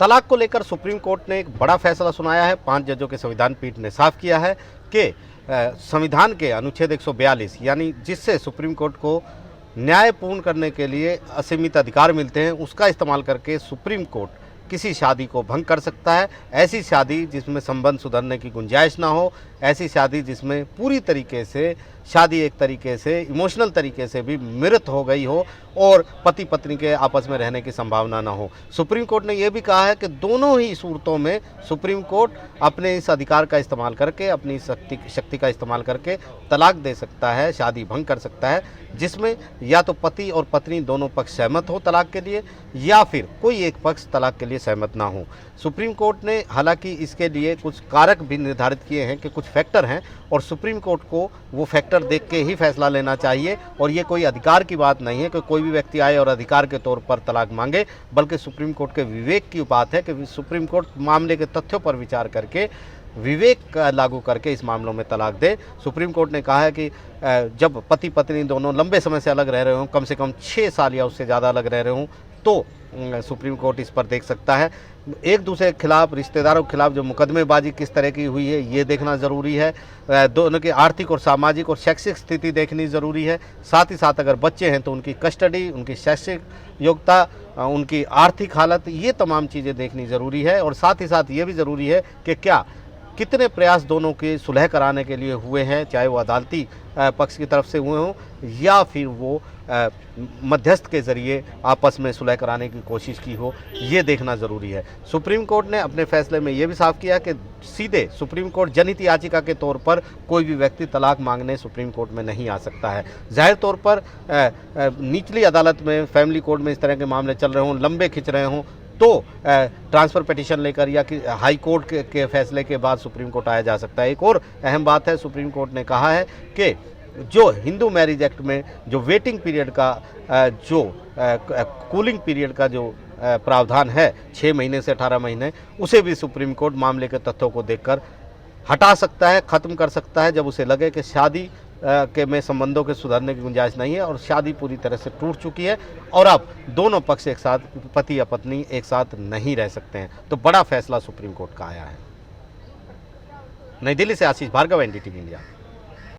तलाक को लेकर सुप्रीम कोर्ट ने एक बड़ा फैसला सुनाया है। 5 जजों के संविधान पीठ ने साफ किया है कि संविधान के अनुच्छेद 142 यानी जिससे सुप्रीम कोर्ट को न्याय पूर्ण करने के लिए असीमित अधिकार मिलते हैं, उसका इस्तेमाल करके सुप्रीम कोर्ट किसी शादी को भंग कर सकता है। ऐसी शादी जिसमें संबंध सुधरने की गुंजाइश ना हो, ऐसी शादी जिसमें पूरी तरीके से शादी एक तरीके से इमोशनल तरीके से भी मृत हो गई हो और पति पत्नी के आपस में रहने की संभावना ना हो। सुप्रीम कोर्ट ने यह भी कहा है कि दोनों ही सूरतों में सुप्रीम कोर्ट अपने इस अधिकार का इस्तेमाल करके, अपनी शक्ति का इस्तेमाल करके तलाक दे सकता है, शादी भंग कर सकता है, जिसमें या तो पति और पत्नी दोनों पक्ष सहमत हो तलाक के लिए या फिर कोई एक पक्ष तलाक के लिए सहमत ना हो। सुप्रीम कोर्ट ने हालांकि इसके लिए कुछ कारक भी निर्धारित किए हैं कि कुछ फैक्टर हैं और सुप्रीम कोर्ट को वो फैक्टर देख के ही फैसला लेना चाहिए। और ये कोई अधिकार की बात नहीं है कि कोई भी व्यक्ति आए और अधिकार के तौर पर तलाक मांगे, बल्कि सुप्रीम कोर्ट के विवेक की बात है कि सुप्रीम कोर्ट मामले के तथ्यों पर विचार करके विवेक लागू करके इस मामलों में तलाक दे। सुप्रीम कोर्ट ने कहा है कि जब पति पत्नी दोनों लंबे समय से अलग रह रहे हों, कम से कम 6 साल या उससे ज़्यादा अलग रह रहे हों, तो सुप्रीम कोर्ट इस पर देख सकता है। एक दूसरे के खिलाफ, रिश्तेदारों के खिलाफ जो मुकदमेबाजी किस तरह की हुई है ये देखना ज़रूरी है। दोनों की आर्थिक और सामाजिक और शैक्षिक स्थिति देखनी ज़रूरी है। साथ ही साथ अगर बच्चे हैं तो उनकी कस्टडी, उनकी शैक्षिक योग्यता, उनकी आर्थिक हालत, ये तमाम चीज़ें देखनी ज़रूरी है। और साथ ही साथ ये भी ज़रूरी है कि कितने प्रयास दोनों के सुलह कराने के लिए हुए हैं, चाहे वो अदालती पक्ष की तरफ से हुए हों या फिर वो मध्यस्थ के ज़रिए आपस में सुलह कराने की कोशिश की हो, ये देखना ज़रूरी है। सुप्रीम कोर्ट ने अपने फैसले में ये भी साफ किया कि सीधे सुप्रीम कोर्ट जनहित याचिका के तौर पर कोई भी व्यक्ति तलाक मांगने सुप्रीम कोर्ट में नहीं आ सकता है। जाहिर तौर पर निचली अदालत में, फैमिली कोर्ट में इस तरह के मामले चल रहे हों, लंबे खिंच रहे हों, तो ट्रांसफ़र पिटीशन लेकर या कि हाई कोर्ट के फैसले के बाद सुप्रीम कोर्ट आया जा सकता है। एक और अहम बात है, सुप्रीम कोर्ट ने कहा है कि जो हिंदू मैरिज एक्ट में जो वेटिंग पीरियड का जो कूलिंग पीरियड का जो प्रावधान है 6 महीने से 18 महीने, उसे भी सुप्रीम कोर्ट मामले के तथ्यों को देखकर हटा सकता है, ख़त्म कर सकता है जब उसे लगे कि शादी के में संबंधों के सुधरने की गुंजाइश नहीं है और शादी पूरी तरह से टूट चुकी है और अब दोनों पक्ष एक साथ, पति या पत्नी एक साथ नहीं रह सकते हैं। तो बड़ा फैसला सुप्रीम कोर्ट का आया है। नई दिल्ली से आशीष भार्गव, NDTV इंडिया।